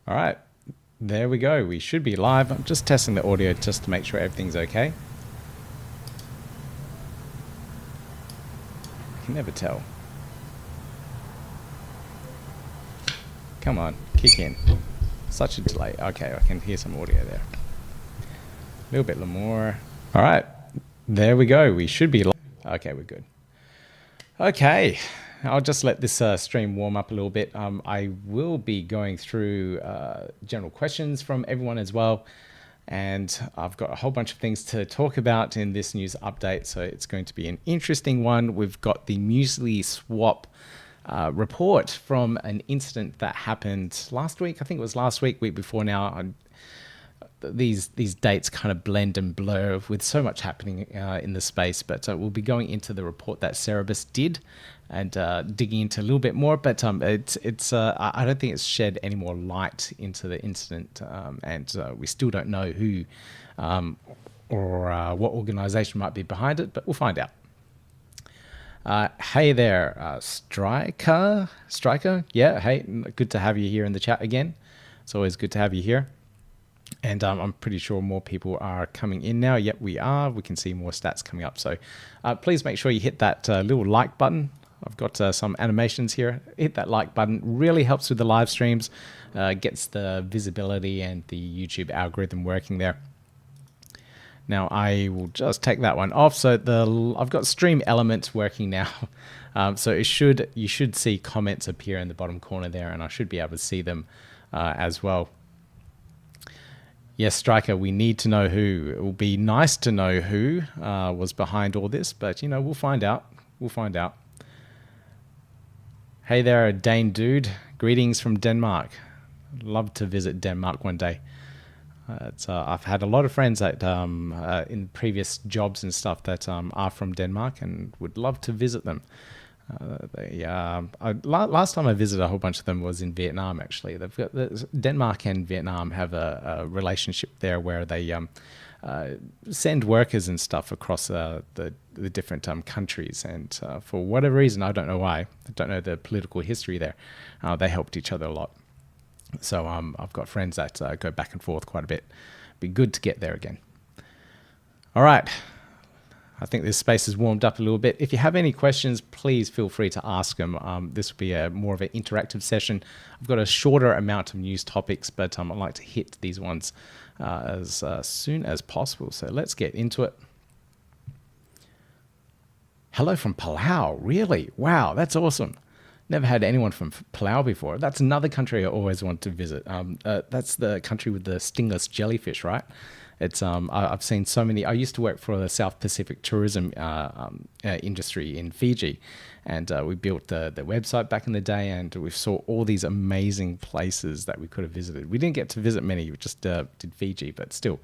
All right, there we go. We should be live. I'm just testing the audio just to make sure everything's okay. I can never tell. Come on, kick in. Such a delay. Okay, I can hear some audio there. A little bit more. All right, there we go. We should be live. Okay, we're good. Okay, I'll just let this stream warm up a little bit. I will be going through general questions from everyone as well. And I've got a whole bunch of things to talk about in this news update. So it's going to be an interesting one. We've got the MuesliSwap report from an incident that happened last week. I think it was last week, week before now. These dates kind of blend and blur with so much happening in the space, but we'll be going into the report that Xerberus did and digging into a little bit more. But I don't think it's shed any more light into the incident, and we still don't know who or what organization might be behind it, but we'll find out. Hey there, Striker. Yeah, hey, good to have you here in the chat again. It's always good to have you here. And I'm pretty sure more people are coming in now. Yep, we are. We can see more stats coming up. So please make sure you hit that little like button. I've got some animations here. Hit that like button. Really helps with the live streams. Gets the visibility and the YouTube algorithm working there. Now I will just take that one off. So I've got stream elements working now. So you should see comments appear in the bottom corner there, and I should be able to see them as well. Yes, Striker, we need to know who. It will be nice to know who was behind all this, but, you know, we'll find out. We'll find out. Hey there, Dane Dude. Greetings from Denmark. Love to visit Denmark one day. I've had a lot of friends that in previous jobs and stuff that are from Denmark and would love to visit them. Last time I visited a whole bunch of them was in Vietnam. Actually, Denmark and Vietnam have a relationship there where they send workers and stuff across the different countries, and for whatever reason, I don't know why, I don't know the political history there, they helped each other a lot. So I've got friends that go back and forth quite a bit. Be good to get there again. All right. I think this space has warmed up a little bit. If you have any questions, please feel free to ask them. This will be more of an interactive session. I've got a shorter amount of news topics, but I'd like to hit these ones as soon as possible. So let's get into it. Hello from Palau, really? Wow, that's awesome. Never had anyone from Palau before. That's another country I always want to visit. That's the country with the stingless jellyfish, right? It's I've seen so many. I used to work for the South Pacific tourism industry in Fiji, and we built the website back in the day, and we saw all these amazing places that we could have visited. We didn't get to visit many. We just did Fiji, but still,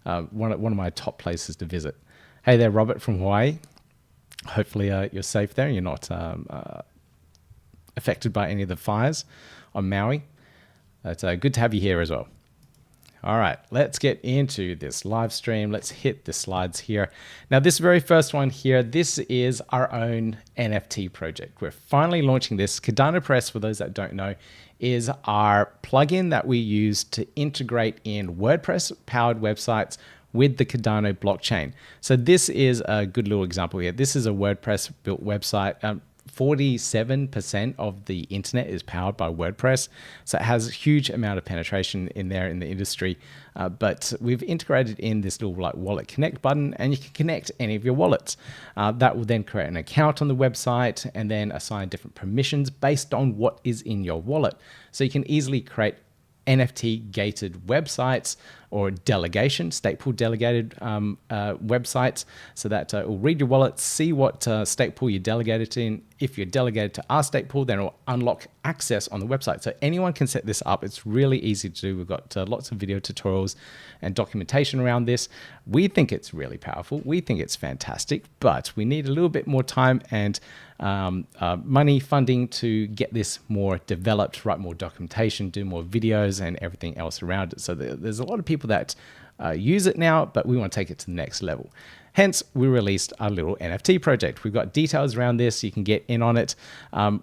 one of my top places to visit. Hey there, Robert from Hawaii. Hopefully you're safe there. You're not affected by any of the fires on Maui. It's good to have you here as well. All right, let's get into this live stream. Let's hit the slides here. Now, this very first one here, this is our own NFT project. We're finally launching this. CardanoPress, for those that don't know, is our plugin that we use to integrate in WordPress-powered websites with the Cardano blockchain. So this is a good little example here. This is a WordPress-built website. 47% of the internet is powered by WordPress. So it has a huge amount of penetration in there in the industry. But we've integrated in this little like wallet connect button, and you can connect any of your wallets. That will then create an account on the website and then assign different permissions based on what is in your wallet. So you can easily create NFT gated websites or delegation, stake pool delegated websites, so that it will read your wallet, see what stake pool you're delegated in. If you're delegated to our stake pool, then it will unlock access on the website. So anyone can set this up. It's really easy to do. We've got lots of video tutorials and documentation around this. We think it's really powerful. We think it's fantastic, but we need a little bit more time and money funding to get this more developed, write more documentation, do more videos and everything else around it. So there's a lot of people that use it now, but we want to take it to the next level. Hence, we released our little NFT project. We've got details around this. You can get in on it.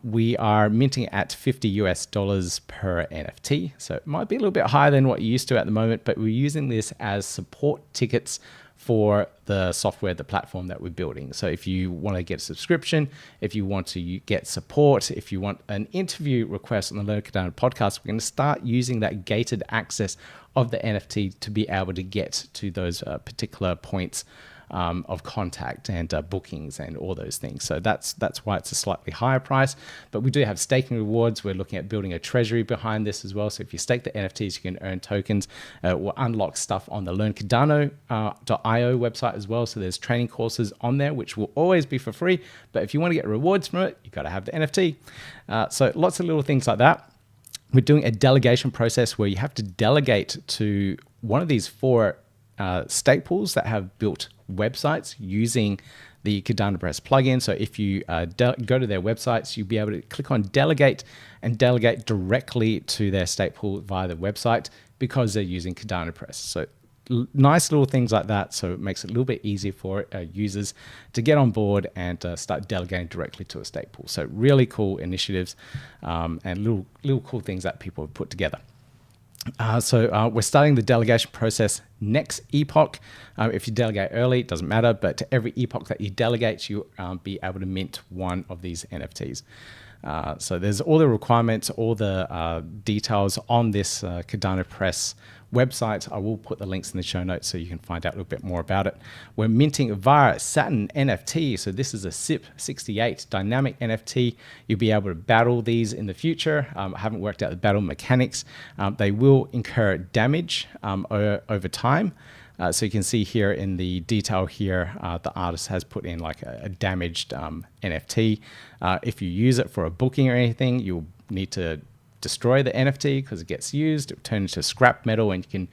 We are minting at $50 per NFT. So it might be a little bit higher than what you're used to at the moment, but we're using this as support tickets for the software, the platform that we're building. So if you want to get a subscription, if you want to get support, if you want an interview request on the Learn Cardano podcast, we're going to start using that gated access of the NFT to be able to get to those particular points of contact and bookings and all those things. So that's why it's a slightly higher price. But we do have staking rewards. We're looking at building a treasury behind this as well. So if you stake the NFTs, you can earn tokens. We'll unlock stuff on the LearnCardano.io website as well. So there's training courses on there, which will always be for free. But if you want to get rewards from it, you've got to have the NFT. So lots of little things like that. We're doing a delegation process where you have to delegate to one of these 4 stake pools that have built websites using the CardanoPress plugin. So if you go to their websites, you'll be able to click on delegate and delegate directly to their stake pool via the website because they're using CardanoPress. So nice little things like that. So it makes it a little bit easier for users to get on board and start delegating directly to a stake pool. So really cool initiatives and little cool things that people have put together. So we're starting the delegation process next epoch. If you delegate early, it doesn't matter, but to every epoch that you delegate, you'll be able to mint one of these NFTs. So there's all the requirements, all the details on this CardanoPress website. I will put the links in the show notes so you can find out a little bit more about it. We're minting via Saturn NFT. So this is a SIP68 dynamic NFT. You'll be able to battle these in the future. I haven't worked out the battle mechanics. They will incur damage over time. So you can see here in the detail here, the artist has put in like a damaged NFT. If you use it for a booking or anything, you'll need to destroy the NFT because it gets used, it will turn into scrap metal, and you can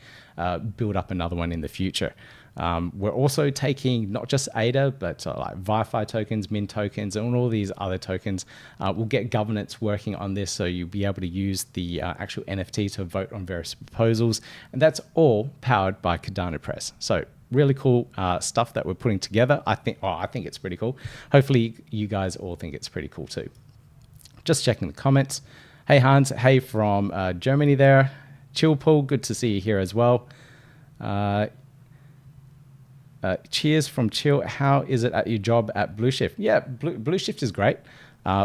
build up another one in the future. We're also taking not just ADA, but like Wi-Fi tokens, Min tokens, and all these other tokens. We'll get governance working on this, so you'll be able to use the actual NFT to vote on various proposals, and that's all powered by CardanoPress. So really cool stuff that we're putting together. I think it's pretty cool. Hopefully you guys all think it's pretty cool too. Just checking the comments. Hey Hans, hey from Germany there. Chill Paul, good to see you here as well. Cheers from Chill. How is it at your job at Blueshift? Yeah, Blueshift is great.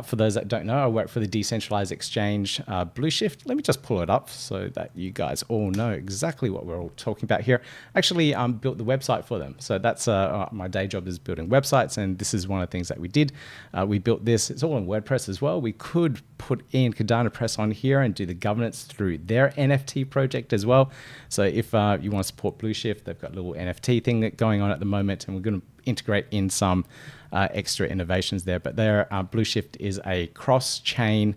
For those that don't know, I work for the decentralized exchange Blueshift. Let me just pull it up so that you guys all know exactly what we're all talking about here. Actually, built the website for them. So that's my day job is building websites, and this is one of the things that we did. We built this. It's all in WordPress as well. We could put in CardanoPress on here and do the governance through their NFT project as well. So if you want to support Blueshift, they've got a little NFT thing going on at the moment, and we're going to integrate in some extra innovations there. But their Blueshift is a cross-chain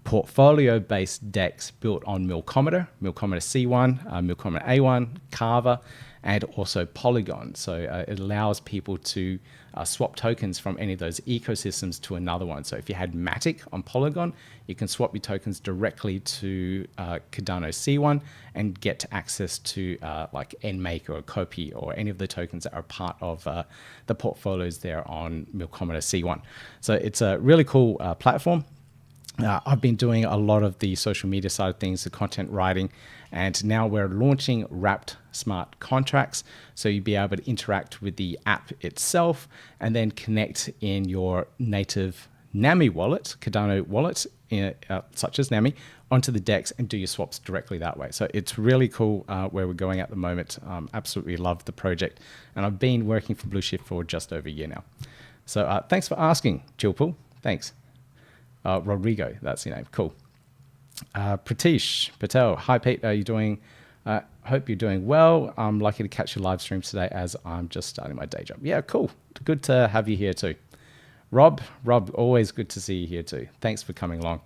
portfolio-based DEX built on Milcometer C1, Milcometer A1, Carver, and also Polygon. So it allows people to swap tokens from any of those ecosystems to another one. So if you had Matic on Polygon, you can swap your tokens directly to Cardano C1 and get access to like NMake or Copy or any of the tokens that are part of the portfolios there on Milcometer C1. So it's a really cool platform. I've been doing a lot of the social media side of things, the content writing, and now we're launching wrapped smart contracts. So you'll be able to interact with the app itself and then connect in your native NAMI wallet, Cardano wallet, such as NAMI, onto the DEX and do your swaps directly that way. So it's really cool where we're going at the moment. Absolutely love the project. And I've been working for Blueshift for just over a year now. So thanks for asking, Jillpool. Thanks. Rodrigo, that's your name. Cool. Pratish Patel. Hi, Pete. How are you doing? Hope you're doing well. I'm lucky to catch your live streams today as I'm just starting my day job. Yeah, cool. Good to have you here too. Rob, always good to see you here too. Thanks for coming along.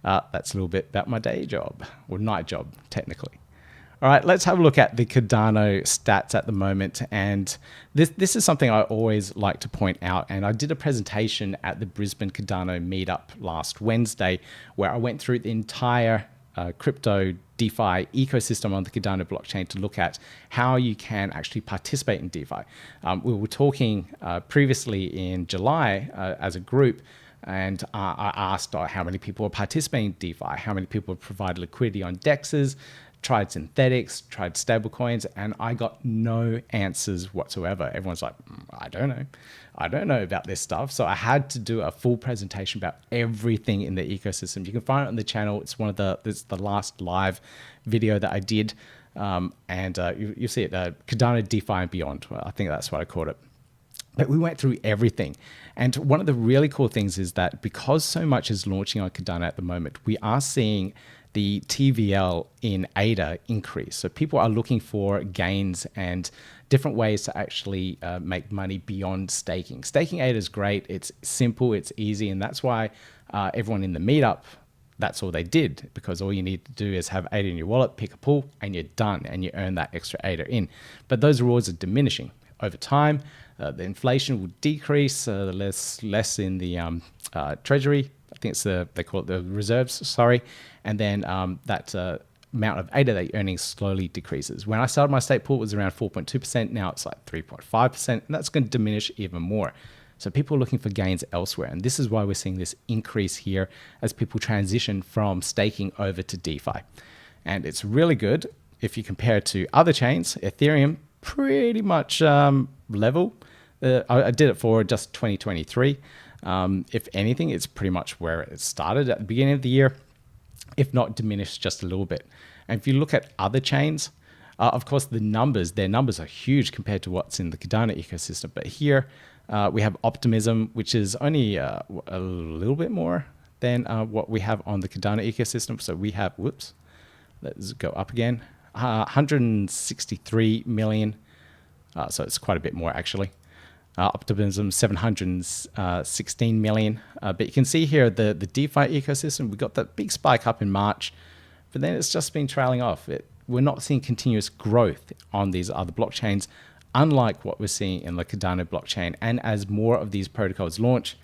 That's a little bit about my day job, or night job, technically. All right, let's have a look at the Cardano stats at the moment. And this is something I always like to point out. And I did a presentation at the Brisbane Cardano meetup last Wednesday where I went through the entire crypto DeFi ecosystem on the Cardano blockchain to look at how you can actually participate in DeFi. We were talking previously in July as a group, and I asked how many people are participating in DeFi, how many people provide liquidity on DEXs, tried synthetics, tried stablecoins, and I got no answers whatsoever. Everyone's like, I don't know. I don't know about this stuff. So I had to do a full presentation about everything in the ecosystem. You can find it on the channel. It's it's the last live video that I did. You see it, Cardano DeFi and Beyond. I think that's what I called it. But we went through everything. And one of the really cool things is that because so much is launching on Cardano at the moment, we are seeing the TVL in ADA increase. So people are looking for gains and different ways to actually make money beyond staking. Staking ADA is great. It's simple, it's easy. And that's why everyone in the meetup, that's all they did, because all you need to do is have ADA in your wallet, pick a pool, and you're done, and you earn that extra ADA in. But those rewards are diminishing over time. The inflation will decrease, less in the treasury. I think they call it the reserves, sorry. And then that amount of ADA that you're earning slowly decreases. When I started my stake pool, it was around 4.2%. Now it's like 3.5%, and that's going to diminish even more. So people are looking for gains elsewhere. And this is why we're seeing this increase here as people transition from staking over to DeFi. And it's really good if you compare it to other chains. Ethereum, pretty much level. I did it for just 2023. If anything, it's pretty much where it started at the beginning of the year, if not diminished just a little bit. And if you look at other chains, of course, their numbers are huge compared to what's in the Cardano ecosystem. But here we have Optimism, which is only a little bit more than what we have on the Cardano ecosystem. So we have, let's go up again, 163 million. So it's quite a bit more actually. Optimism 716 million. But you can see here the DeFi ecosystem, we got that big spike up in March, but then it's just been trailing off. We're not seeing continuous growth on these other blockchains, unlike what we're seeing in the Cardano blockchain. And as more of these protocols launch,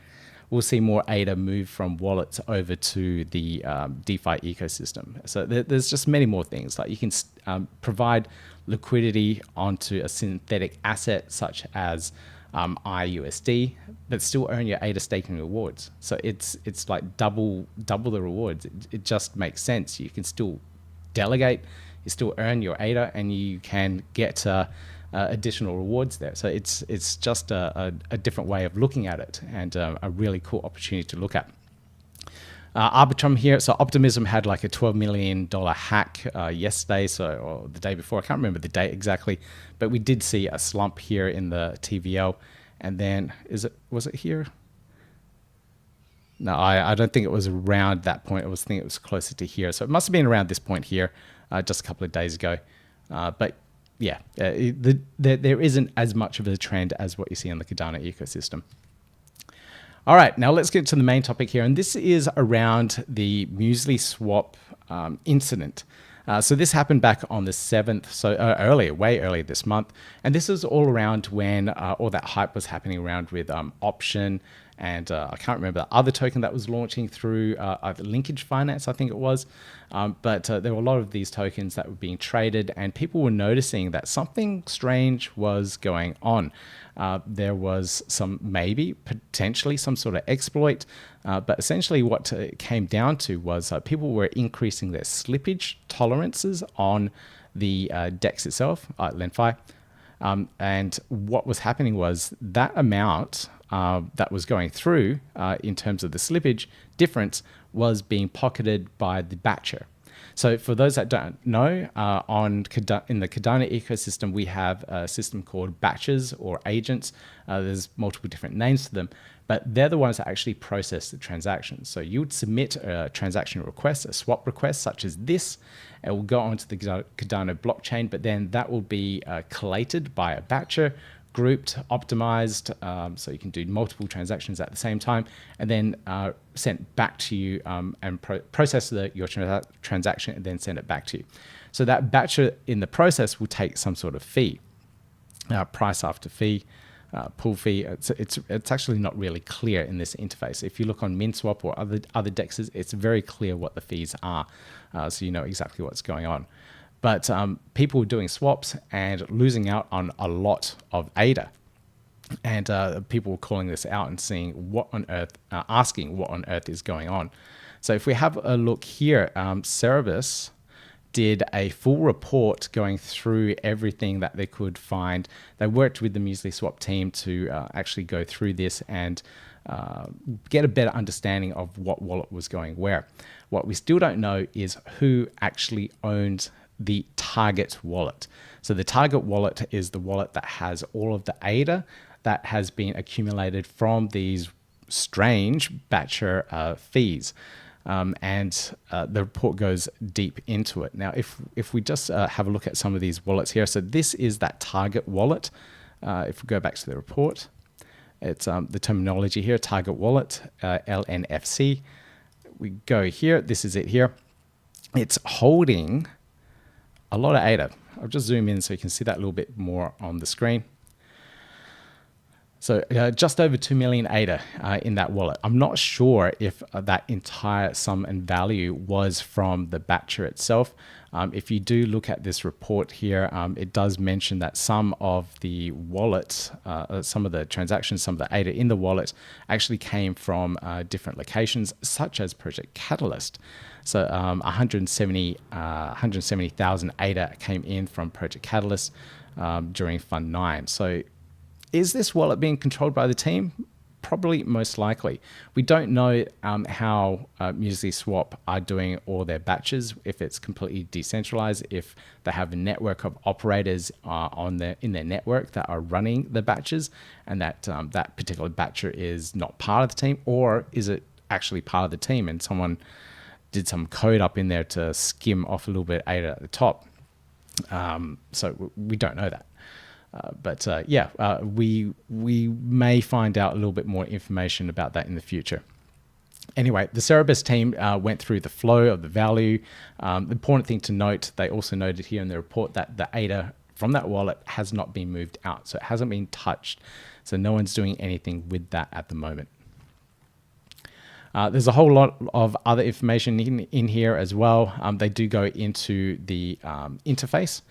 we'll see more ADA move from wallets over to the DeFi ecosystem. So there's just many more things. Like you can provide liquidity onto a synthetic asset such as IUSD, but still earn your ADA staking rewards. So it's like double the rewards. It just makes sense. You can still delegate, you still earn your ADA, and you can get additional rewards there. So it's just a different way of looking at it, and a really cool opportunity to look at. Arbitrum here. So Optimism had like a $12 million hack yesterday, or the day before. I can't remember the date exactly, but we did see a slump here in the TVL. And then was it here? No, I don't think it was around that point. I was thinking it was closer to here. So it must have been around this point here, just a couple of days ago. But yeah, there isn't as much of a trend as what you see on the Cardano ecosystem. All right, now let's get to the main topic here, and this is around the MuesliSwap incident. So this happened back on the 7th, so way earlier this month, and this is all around when all that hype was happening around with Option, and I can't remember the other token that was launching through either Linkage Finance, I think it was, but there were a lot of these tokens that were being traded, and people were noticing that something strange was going on. There was potentially some sort of exploit, but essentially what it came down to was people were increasing their slippage tolerances on the DEX itself, LenFi, and what was happening was that amount that was going through in terms of the slippage difference was being pocketed by the batcher. So for those that don't know, in the Cardano ecosystem, we have a system called batches or agents. There's multiple different names to them, but they're the ones that actually process the transactions. So you would submit a transaction request, a swap request such as this. It will go onto the Cardano blockchain, but then that will be collated by a batcher, grouped, optimized, so you can do multiple transactions at the same time, and then sent back to you and process your transaction and then send it back to you. So that batcher in the process will take some sort of fee, price after fee. pool fee. It's actually not really clear in this interface. If you look on MinSwap or other dexes, it's very clear what the fees are, so you know exactly what's going on. But people doing swaps and losing out on a lot of ADA. And people were calling this out and seeing what on earth, asking what on earth is going on. So if we have a look here, Xerberus did a full report going through everything that they could find. They worked with the MuesliSwap team to actually go through this and get a better understanding of what wallet was going where. What we still don't know is who actually owns the target wallet. So the target wallet is the wallet that has all of the ADA that has been accumulated from these strange batcher fees. And the report goes deep into it. Now, if we just have a look at some of these wallets here. So this is that target wallet. If we go back to the report, it's the terminology here, target wallet, LNFC. We go here, this is it here. It's holding a lot of ADA. I'll just zoom in so you can see that a little bit more on the screen. So just over 2 million ADA in that wallet. I'm not sure if that entire sum and value was from the batcher itself. If you do look at this report here, it does mention that some of the wallets, some of the transactions, some of the ADA in the wallet actually came from different locations, such as Project Catalyst. So 170,000 ADA came in from Project Catalyst during Fund 9. So is this wallet being controlled by the team? Probably, most likely. We don't know how MuesliSwap are doing all their batches, if it's completely decentralized, if they have a network of operators in their network that are running the batches, and that that particular batcher is not part of the team, or is it actually part of the team and someone did some code up in there to skim off a little bit ADA at the top. So we don't know that. But we may find out a little bit more information about that in the future. Anyway, the Xerberus team went through the flow of the value. The important thing to note, they also noted here in the report that the ADA from that wallet has not been moved out. So it hasn't been touched. So no one's doing anything with that at the moment. There's a whole lot of other information in here as well. They do go into the interface.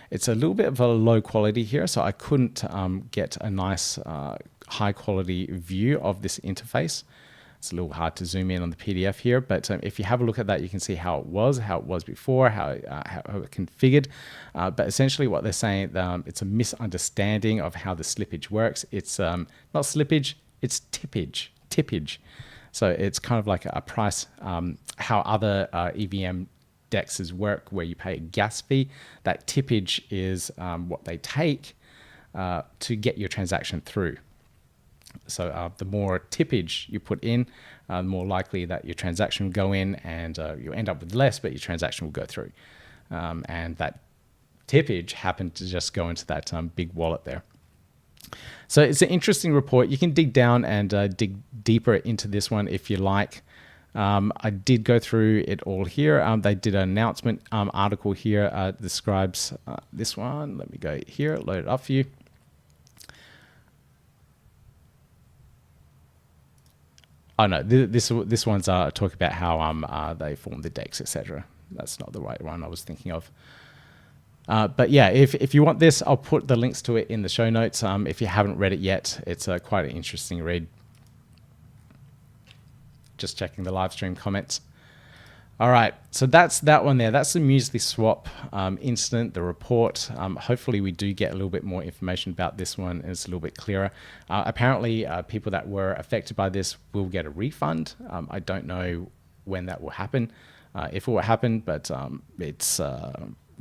It's a little bit of a low quality here, so I couldn't get a nice high quality view of this interface. It's a little hard to zoom in on the PDF here, but if you have a look at that, you can see how it was before, how it configured. But essentially what they're saying, it's a misunderstanding of how the slippage works. It's not slippage, it's tippage. So it's kind of like a price, how other EVM dexes work, where you pay a gas fee. That tippage is what they take to get your transaction through. So the more tippage you put in, the more likely that your transaction will go in, and you end up with less, but your transaction will go through. And that tippage happened to just go into that big wallet there. So it's an interesting report. You can dig down and dig deeper into this one if you like. I did go through it all here. They did an announcement article here, describes this one. Let me go here, load it up for you. Oh no, this one's talk about how they formed the DEX, etc. That's not the right one I was thinking of. But yeah, if you want this, I'll put the links to it in the show notes. If you haven't read it yet, it's quite an interesting read. Just checking the live stream comments. All right, so that's that one there. That's the MuesliSwap incident, the report. Hopefully we do get a little bit more information about this one, and it's a little bit clearer. Apparently, people that were affected by this will get a refund. I don't know when that will happen, if it will happen, but it's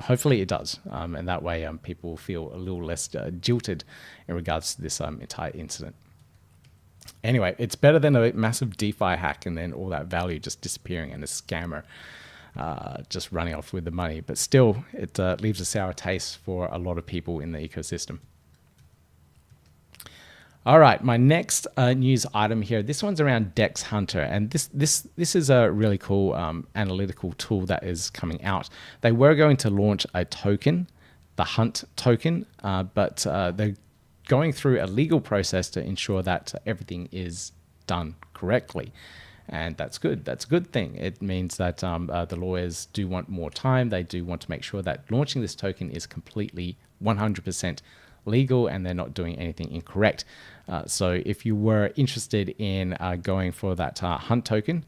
hopefully it does. And that way people will feel a little less jilted in regards to this entire incident. Anyway, it's better than a massive DeFi hack and then all that value just disappearing and a scammer just running off with the money. But still, it leaves a sour taste for a lot of people in the ecosystem. All right, my next news item here. This one's around DexHunter, and this is a really cool analytical tool that is coming out. They were going to launch a token, the Hunt token, but they're going through a legal process to ensure that everything is done correctly. And that's good. That's a good thing. It means that the lawyers do want more time. They do want to make sure that launching this token is completely 100% legal and they're not doing anything incorrect. So if you were interested in going for that hunt token,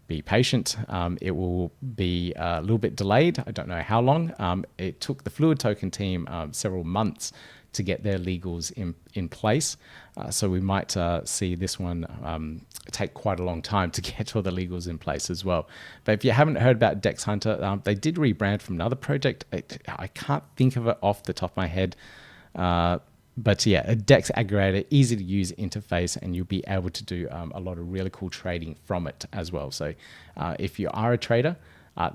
be patient. It will be a little bit delayed. I don't know how long. It took the Fluid token team several months to get their legals in place. So we might see this one take quite a long time to get all the legals in place as well. But if you haven't heard about DexHunter, they did rebrand from another project. I can't think of it off the top of my head. But yeah, a DEX aggregator, easy to use interface, and you'll be able to do a lot of really cool trading from it as well. So if you are a trader,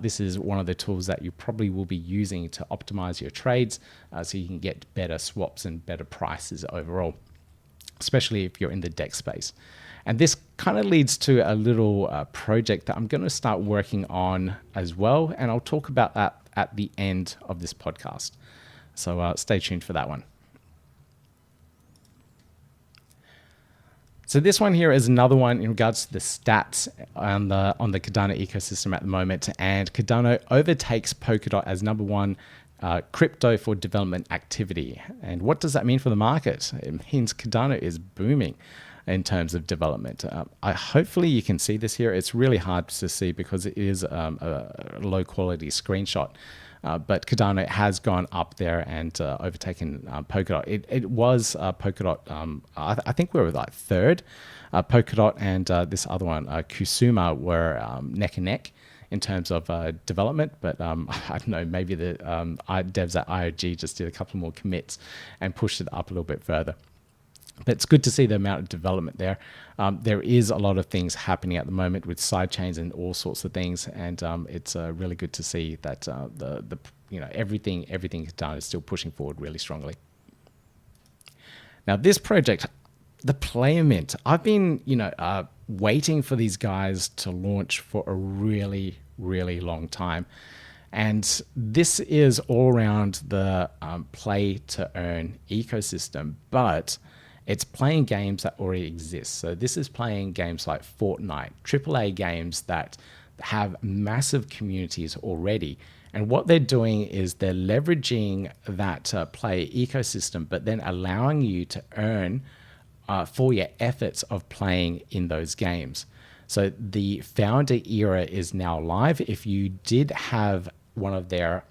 this is one of the tools that you probably will be using to optimize your trades so you can get better swaps and better prices overall, especially if you're in the DEX space. And this kind of leads to a little project that I'm going to start working on as well. And I'll talk about that at the end of this podcast. So stay tuned for that one. So this one here is another one in regards to the stats on the Cardano ecosystem at the moment, and Cardano overtakes Polkadot as number 1 crypto for development activity. And what does that mean for the market? It means Cardano is booming in terms of development. Hopefully you can see this here. It's really hard to see because it is a low quality screenshot. But Cardano has gone up there and overtaken Polkadot. It was Polkadot, I think we were like 3rd. Polkadot and this other one, Kusuma, were neck and neck in terms of development. But I don't know, maybe the devs at IOG just did a couple more commits and pushed it up a little bit further. But it's good to see the amount of development there. There is a lot of things happening at the moment with sidechains and all sorts of things, and it's really good to see that everything Cardano is still pushing forward really strongly. Now this project, the PlayerMint, I've been waiting for these guys to launch for a really, really long time. And this is all around the play to earn ecosystem, but it's playing games that already exist. So this is playing games like Fortnite, AAA games that have massive communities already. And what they're doing is they're leveraging that play ecosystem, but then allowing you to earn for your efforts of playing in those games. So the founder era is now live. If you did have one of their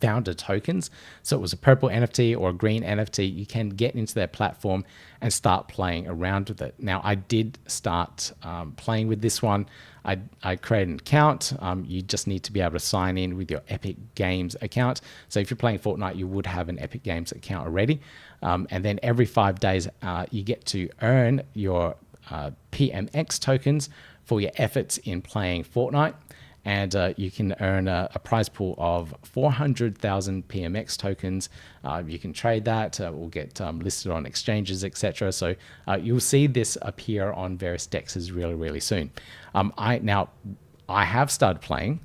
founder tokens, so it was a purple NFT or a green NFT, you can get into their platform and start playing around with it. Now, I did start playing with this one. I created an account. You just need to be able to sign in with your Epic Games account. So if you're playing Fortnite, you would have an Epic Games account already. And then every 5 days, you get to earn your PMX tokens for your efforts in playing Fortnite. And you can earn a prize pool of 400,000 PMX tokens. You can trade that. Will get listed on exchanges, etc. So you'll see this appear on various dexes really, really soon. I have started playing,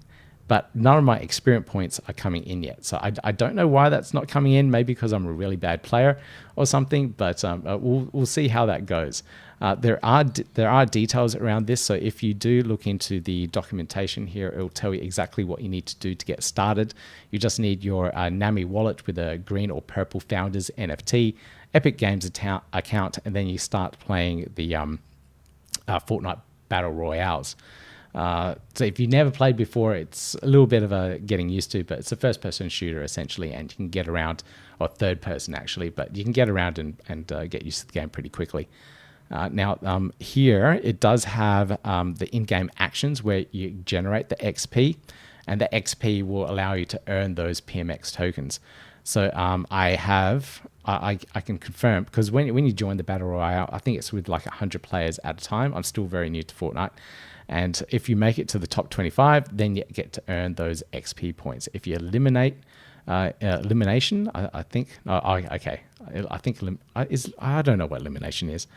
but none of my experience points are coming in yet. So I don't know why that's not coming in. Maybe because I'm a really bad player or something. But we'll see how that goes. There are details around this, so if you do look into the documentation here, it will tell you exactly what you need to do to get started. You just need your NAMI wallet with a green or purple founders NFT, Epic Games account, and then you start playing the Fortnite Battle Royales. So if you've never played before, it's a little bit of a getting used to, but it's a first-person shooter essentially, and you can get around, or third person actually, but you can get around and get used to the game pretty quickly. Now, here it does have the in-game actions where you generate the XP, and the XP will allow you to earn those PMX tokens. So I can confirm, because when you join the Battle Royale, I think it's with like 100 players at a time. I'm still very new to Fortnite. And if you make it to the top 25, then you get to earn those XP points. If you eliminate elimination, I think, okay. I don't know what elimination is.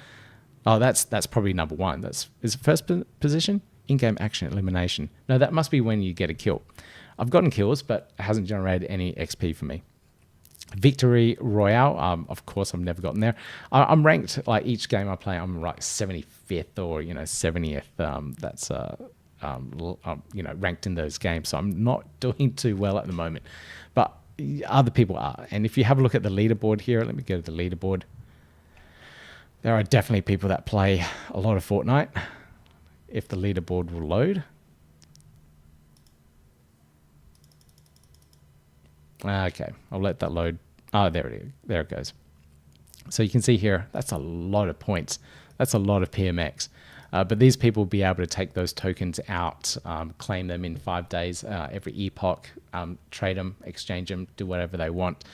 Oh, that's probably number 1. Is it first position? In-game action elimination. No, that must be when you get a kill. I've gotten kills, but it hasn't generated any XP for me. Victory Royale. Of course, I've never gotten there. I'm ranked, like each game I play, I'm like 75th or 70th. That's ranked in those games. So I'm not doing too well at the moment, but other people are. And if you have a look at the leaderboard here, let me go to the leaderboard. There are definitely people that play a lot of Fortnite. If the leaderboard will load. Okay, I'll let that load. Oh, there it is. There it goes. So you can see here, that's a lot of points. That's a lot of PMX. But these people will be able to take those tokens out, claim them in 5 days, every epoch, trade them, exchange them, do whatever they want.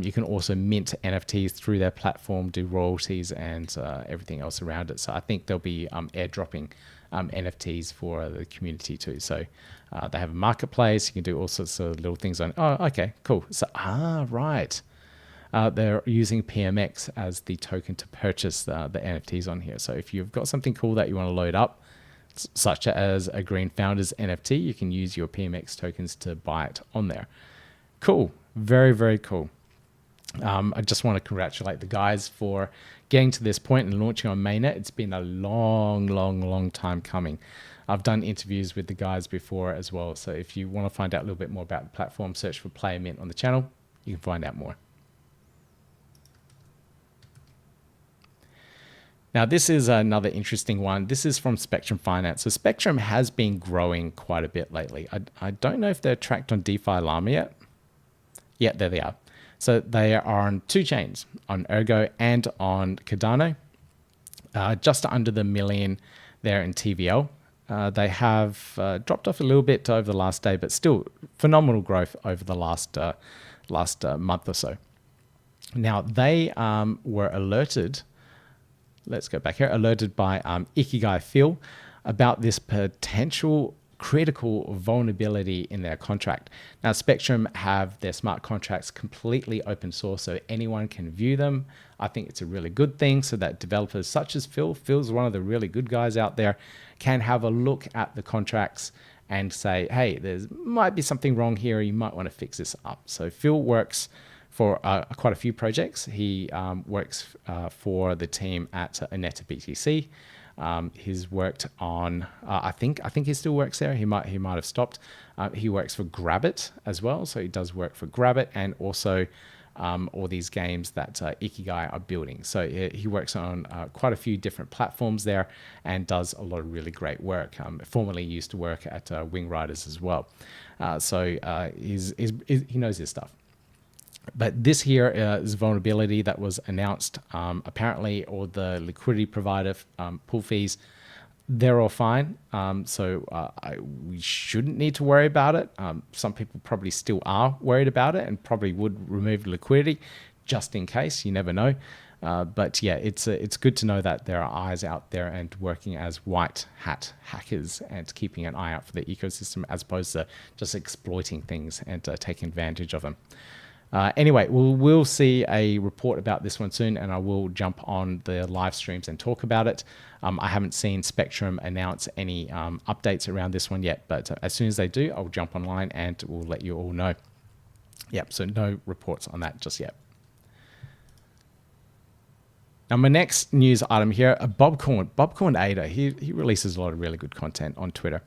You can also mint NFTs through their platform, do royalties and everything else around it. So I think they'll be airdropping NFTs for the community too. So they have a marketplace. You can do all sorts of little things on. Oh, okay, cool. So, right. They're using PMX as the token to purchase the NFTs on here. So if you've got something cool that you want to load up, such as a Green Founders NFT, you can use your PMX tokens to buy it on there. Cool. Very, very cool. I just want to congratulate the guys for getting to this point and launching on mainnet. It's been a long time coming. I've done interviews with the guys before as well. So if you want to find out a little bit more about the platform, search for PlayerMint on the channel. You can find out more. Now, this is another interesting one. This is from Spectrum Finance. So Spectrum has been growing quite a bit lately. I don't know if they're tracked on DeFi Llama yet. Yeah, there they are. So they are on 2 chains, on Ergo and on Cardano. Just under the million there in TVL. They have dropped off a little bit over the last day, but still phenomenal growth over the last month or so. Now, they were alerted. Let's go back here. Alerted by Ikigai Phil about this potential critical vulnerability in their contract. Now, Spectrum have their smart contracts completely open source, so anyone can view them. I think it's a really good thing so that developers such as Phil's one of the really good guys out there, can have a look at the contracts and say, hey, there might be something wrong here. You might want to fix this up. So Phil works for quite a few projects. He works for the team at Aneta BTC. He's worked on, I think he still works there. He might have stopped. He works for Grabbit as well. So he does work for Grabbit and also all these games that Ikigai are building. So he works on quite a few different platforms there and does a lot of really great work. Formerly used to work at Wing Riders as well. So he knows his stuff. But this here is a vulnerability that was announced. Apparently, all the liquidity provider pool fees, they're all fine. So we shouldn't need to worry about it. Some people probably still are worried about it and probably would remove liquidity just in case. You never know. But yeah, it's good to know that there are eyes out there and working as white hat hackers and keeping an eye out for the ecosystem as opposed to just exploiting things and taking advantage of them. Anyway, we'll see a report about this one soon, and I will jump on the live streams and talk about it. I haven't seen Spectrum announce any updates around this one yet, but as soon as they do, I'll jump online and we'll let you all know. Yep, so no reports on that just yet. Now, my next news item here, Bobcorn Ada, he releases a lot of really good content on Twitter.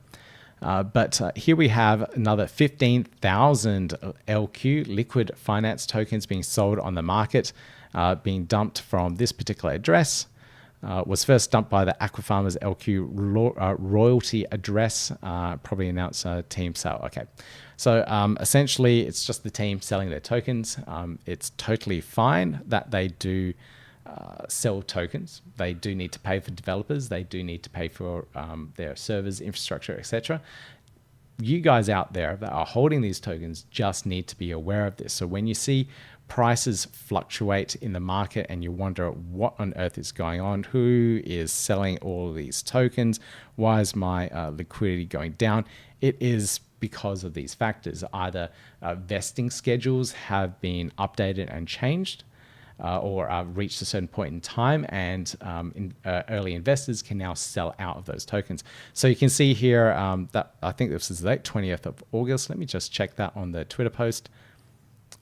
But here we have another 15,000 LQ Liqwid finance tokens being sold on the market, being dumped from this particular address. Was first dumped by the Aquafarmers LQ royalty address, probably announced team sale. Okay, so essentially it's just the team selling their tokens. It's totally fine that they do sell tokens. They do need to pay for developers. They do need to pay for their servers, infrastructure, etc. You guys out there that are holding these tokens just need to be aware of this. So when you see prices fluctuate in the market and you wonder what on earth is going on, who is selling all of these tokens, why is my liquidity going down? It is because of these factors. Either vesting schedules have been updated and changed, or reached a certain point in time, and early investors can now sell out of those tokens. So you can see here that I think this is the date, 20th of August. Let me just check that on the Twitter post.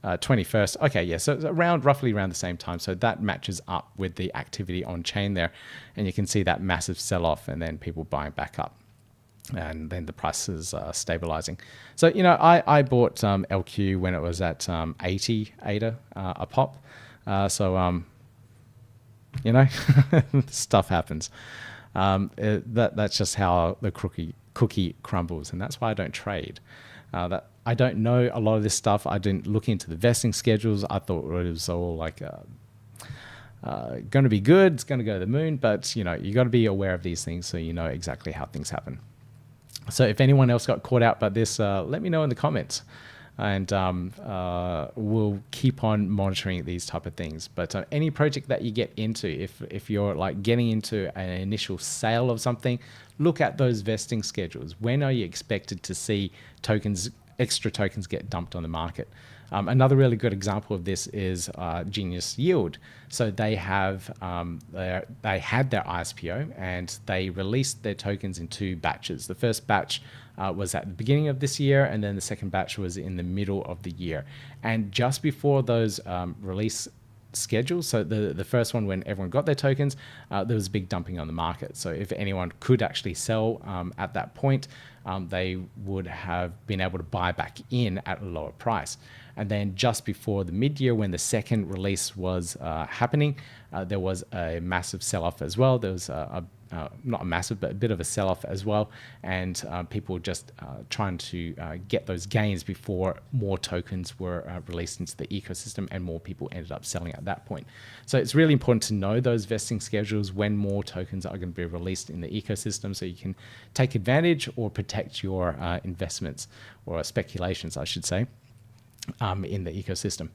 21st. Okay, yeah, so it's roughly around the same time. So that matches up with the activity on chain there. And you can see that massive sell-off and then people buying back up. And then the price is stabilizing. So, you know, I bought LQ when it was at 80 ADA a pop. You know, stuff happens. That's just how the cookie crumbles. And that's why I don't trade. I don't know a lot of this stuff. I didn't look into the vesting schedules. I thought it was all like going to be good. It's going to go to the moon. But, you know, you got to be aware of these things so you know exactly how things happen. So if anyone else got caught out by this, let me know in the comments. And we'll keep on monitoring these type of things. But any project that you get into, if you're like getting into an initial sale of something, look at those vesting schedules. When are you expected to see extra tokens get dumped on the market? Another really good example of this is Genius Yield. So they have they had their ISPO and they released their tokens in 2 batches. The first batch was at the beginning of this year, and then the second batch was in the middle of the year. And just before those release schedules, so the first one when everyone got their tokens, there was a big dumping on the market. So if anyone could actually sell at that point, they would have been able to buy back in at a lower price. And then just before the mid-year, when the second release was happening, there was a massive sell-off as well. There was not a massive, but a bit of a sell-off as well. And people just trying to get those gains before more tokens were released into the ecosystem and more people ended up selling at that point. So it's really important to know those vesting schedules when more tokens are going to be released in the ecosystem so you can take advantage or protect your investments or speculations, I should say, in the ecosystem.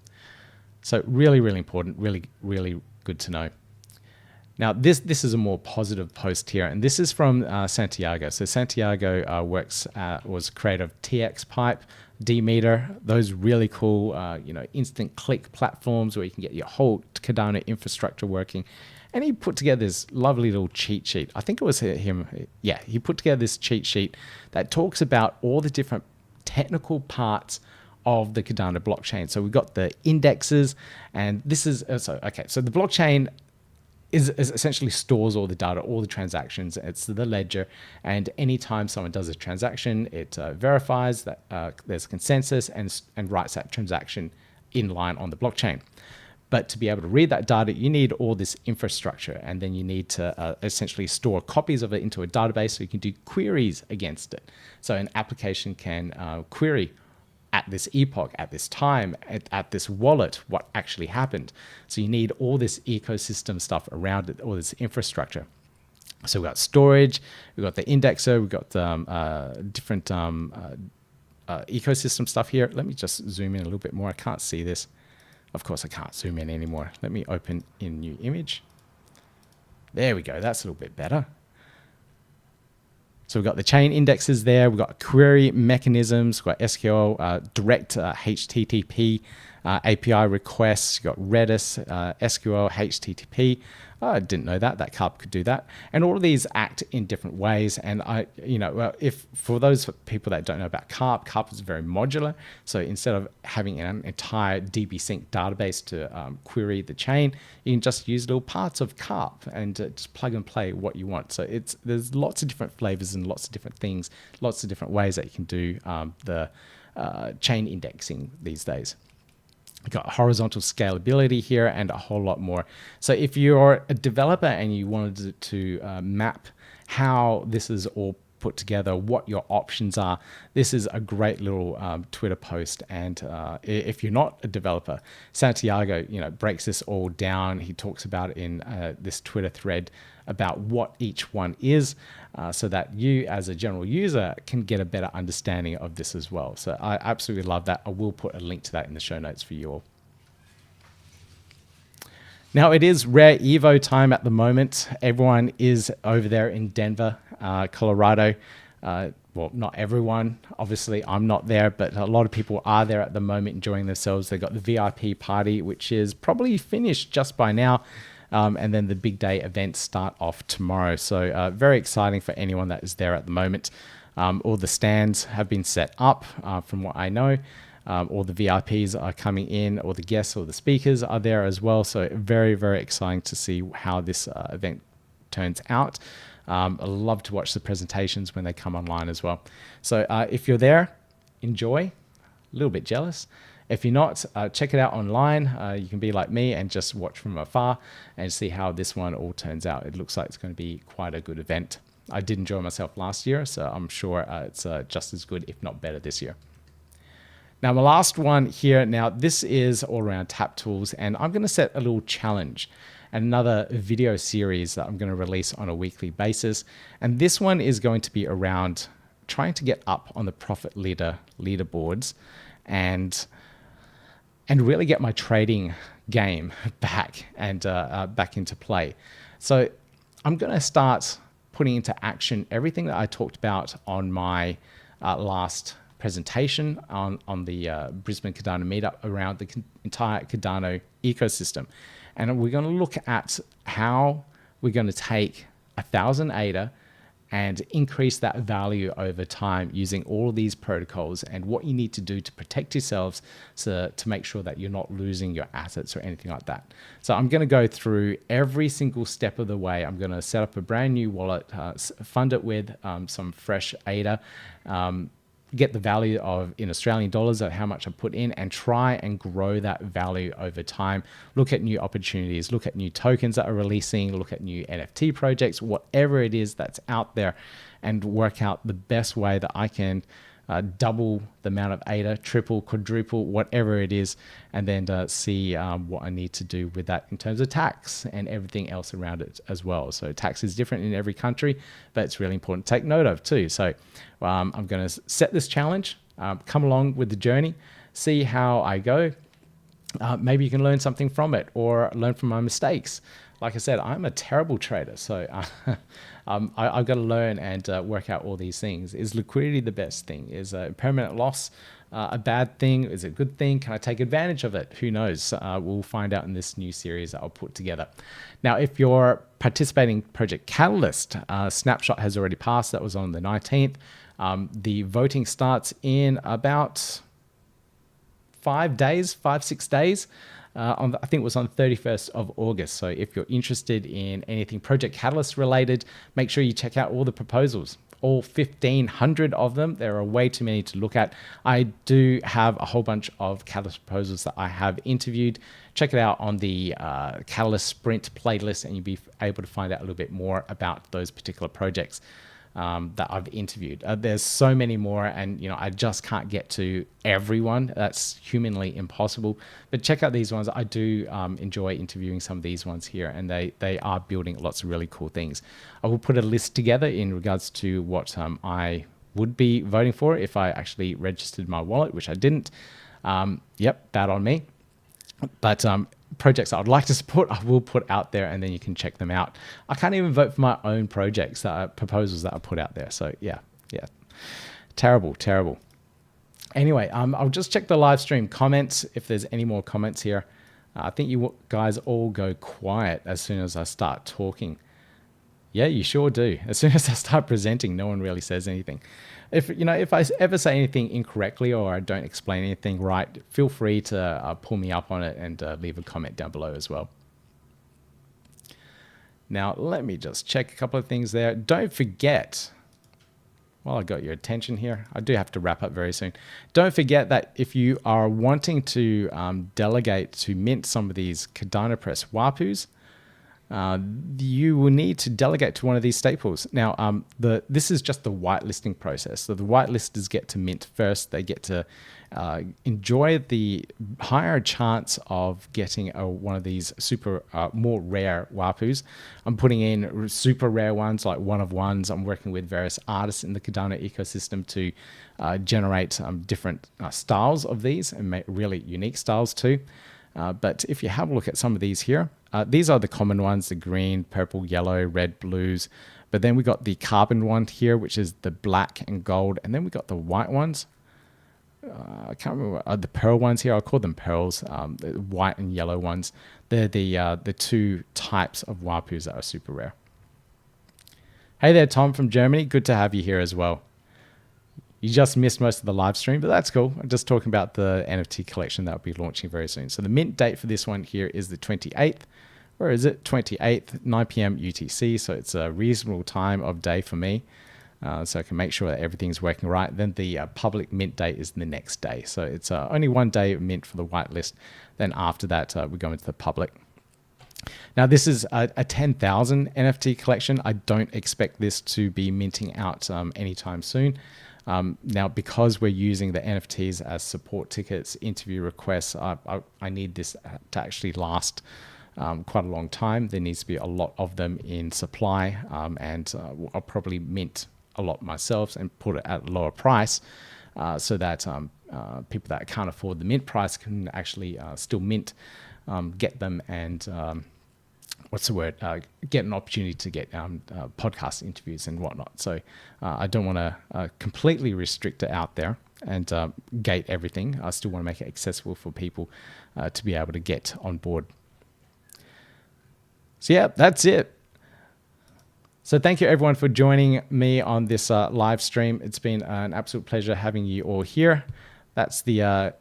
So really, really important, really, really good to know. Now, this is a more positive post here, and this is from Santiago. So Santiago was creator of TX Pipe, D-Meter, those really cool, instant click platforms where you can get your whole Cardano infrastructure working. And he put together this lovely little cheat sheet. I think it was him. Yeah, he put together this cheat sheet that talks about all the different technical parts of the Cardano blockchain. So we've got the indexes, and this is so the blockchain is essentially stores all the data, all the transactions. It's the ledger, and anytime someone does a transaction, it verifies that there's consensus and writes that transaction in line on the blockchain. But to be able to read that data, you need all this infrastructure, and then you need to essentially store copies of it into a database so you can do queries against it. So an application can query at this epoch, at this time, at this wallet, what actually happened. So you need all this ecosystem stuff around it, all this infrastructure. So we've got storage, we've got the indexer, we've got different ecosystem stuff here. Let me just zoom in a little bit more. I can't see this. Of course, I can't zoom in anymore. Let me open in new image. There we go. That's a little bit better. So we've got the chain indexes there. We've got query mechanisms. We've got SQL, direct HTTP API requests. You've got Redis, SQL, HTTP. I didn't know that CARP could do that. And all of these act in different ways. And if for those people that don't know about CARP is very modular. So instead of having an entire DB sync database to query the chain, you can just use little parts of CARP and just plug and play what you want. So there's lots of different flavors and lots of different things, lots of different ways that you can do the chain indexing these days. We've got horizontal scalability here and a whole lot more. So if you're a developer and you wanted to map how this is all put together, what your options are, this is a great little Twitter post. And if you're not a developer, Santiago, breaks this all down. He talks about it in this Twitter thread about what each one is, so that you as a general user can get a better understanding of this as well. So I absolutely love that. I will put a link to that in the show notes for you all. Now it is RareEvo time at the moment. Everyone is over there in Denver, Colorado. Well, not everyone. Obviously, I'm not there, but a lot of people are there at the moment enjoying themselves. They've got the VIP party, which is probably finished just by now. And then the big day events start off tomorrow. So very exciting for anyone that is there at the moment. All the stands have been set up from what I know. All the VIPs are coming in, or the guests or the speakers are there as well. So very, very exciting to see how this event turns out. I love to watch the presentations when they come online as well. So if you're there, enjoy. A little bit jealous. If you're not, check it out online. You can be like me and just watch from afar and see how this one all turns out. It looks like it's going to be quite a good event. I did enjoy myself last year, so I'm sure it's just as good, if not better, this year. Now, my last one here. Now, this is all around tap tools, and I'm going to set a little challenge, another video series that I'm going to release on a weekly basis. And this one is going to be around trying to get up on the profit leaderboards and really get my trading game back and back into play. So I'm going to start putting into action everything that I talked about on my last presentation on the Brisbane Cardano meetup around the entire Cardano ecosystem. And we're going to look at how we're going to take 1,000 ADA and increase that value over time using all of these protocols, and what you need to do to protect yourselves to make sure that you're not losing your assets or anything like that. So I'm going to go through every single step of the way. I'm going to set up a brand new wallet, fund it with some fresh ADA, get the value in Australian dollars of how much I put in, and try and grow that value over time. Look at new opportunities, look at new tokens that are releasing, look at new NFT projects, whatever it is that's out there, and work out the best way that I can double the amount of ADA, triple, quadruple, whatever it is, and then see what I need to do with that in terms of tax and everything else around it as well. So tax is different in every country, but it's really important to take note of too. So I'm going to set this challenge, come along with the journey, see how I go. Maybe you can learn something from it or learn from my mistakes. Like I said, I'm a terrible trader, so I've got to learn and work out all these things. Is liquidity the best thing? Is a permanent loss a bad thing? Is it a good thing? Can I take advantage of it? Who knows? We'll find out in this new series that I'll put together. Now, if you're participating in Project Catalyst, snapshot has already passed. That was on the 19th. The voting starts in about 5 days, 6 days. I think it was on 31st of August. So if you're interested in anything Project Catalyst related, make sure you check out all the proposals, all 1,500 of them. There are way too many to look at. I do have a whole bunch of Catalyst proposals that I have interviewed. Check it out on the Catalyst Sprint playlist, and you'll be able to find out a little bit more about those particular projects that I've interviewed. There's so many more, and I just can't get to everyone. That's humanly impossible. But check out these ones. I do enjoy interviewing some of these ones here, and they are building lots of really cool things. I will put a list together in regards to what I would be voting for if I actually registered my wallet, which I didn't. Yep, bad on me. But projects I would like to support, I will put out there, and then you can check them out. I can't even vote for my own projects, proposals that I put out there. So yeah, terrible. Anyway, I'll just check the live stream comments if there's any more comments here. I think you guys all go quiet as soon as I start talking. Yeah, you sure do. As soon as I start presenting, no one really says anything. If I ever say anything incorrectly or I don't explain anything right, feel free to pull me up on it and leave a comment down below as well. Now, let me just check a couple of things there. Don't forget, while I got your attention here, I do have to wrap up very soon. Don't forget that if you are wanting to delegate to mint some of these CardanoPress Wapuus, you will need to delegate to one of these staples. Now, this is just the whitelisting process. So the whitelisters get to mint first. They get to enjoy the higher chance of getting one of these super more rare Wapuus. I'm putting in super rare ones, like one of ones. I'm working with various artists in the Cardano ecosystem to generate different styles of these and make really unique styles too. But if you have a look at some of these here, these are the common ones, the green, purple, yellow, red, blues. But then we got the carbon one here, which is the black and gold. And then we got the white ones. I can't remember, the pearl ones here. I'll call them pearls, the white and yellow ones. They're the two types of Wapuus that are super rare. Hey there, Tom from Germany. Good to have you here as well. You just missed most of the live stream, but that's cool. I'm just talking about the NFT collection that will be launching very soon. So the mint date for this one here is the 28th. Where is it? 28th, 9 p.m. UTC. So it's a reasonable time of day for me. So I can make sure that everything's working right. Then the public mint date is the next day. So it's only 1 day of mint for the whitelist. Then after that, we go into the public. Now, this is a 10,000 NFT collection. I don't expect this to be minting out anytime soon. Now, because we're using the NFTs as support tickets, interview requests, I need this to actually last quite a long time. There needs to be a lot of them in supply, and I'll probably mint a lot myself and put it at a lower price so that people that can't afford the mint price can actually still mint, get them, and get an opportunity to get podcast interviews and whatnot. So I don't want to completely restrict it out there and gate everything. I still want to make it accessible for people to be able to get on board. So yeah, that's it. So thank you everyone for joining me on this live stream. It's been an absolute pleasure having you all here. That's the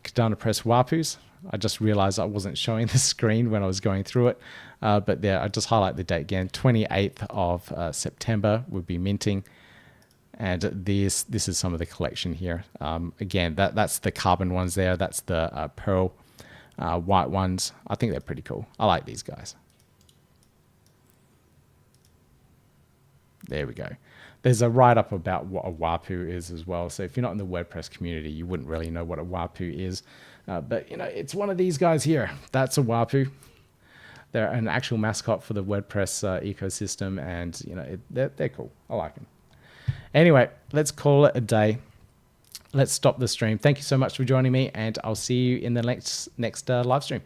CardanoPress Wapuus. I just realized I wasn't showing the screen when I was going through it. But there, I just highlight the date again. 28th of September will be minting. And this is some of the collection here. Again, that's the carbon ones there. That's the pearl white ones. I think they're pretty cool. I like these guys. There we go. There's a write-up about what a Wapuu is as well. So if you're not in the WordPress community, you wouldn't really know what a Wapuu is. But, you know, it's one of these guys here. That's a Wapuu. They're an actual mascot for the WordPress ecosystem. And, you know, they're cool. I like them. Anyway, let's call it a day. Let's stop the stream. Thank you so much for joining me. And I'll see you in the next live stream.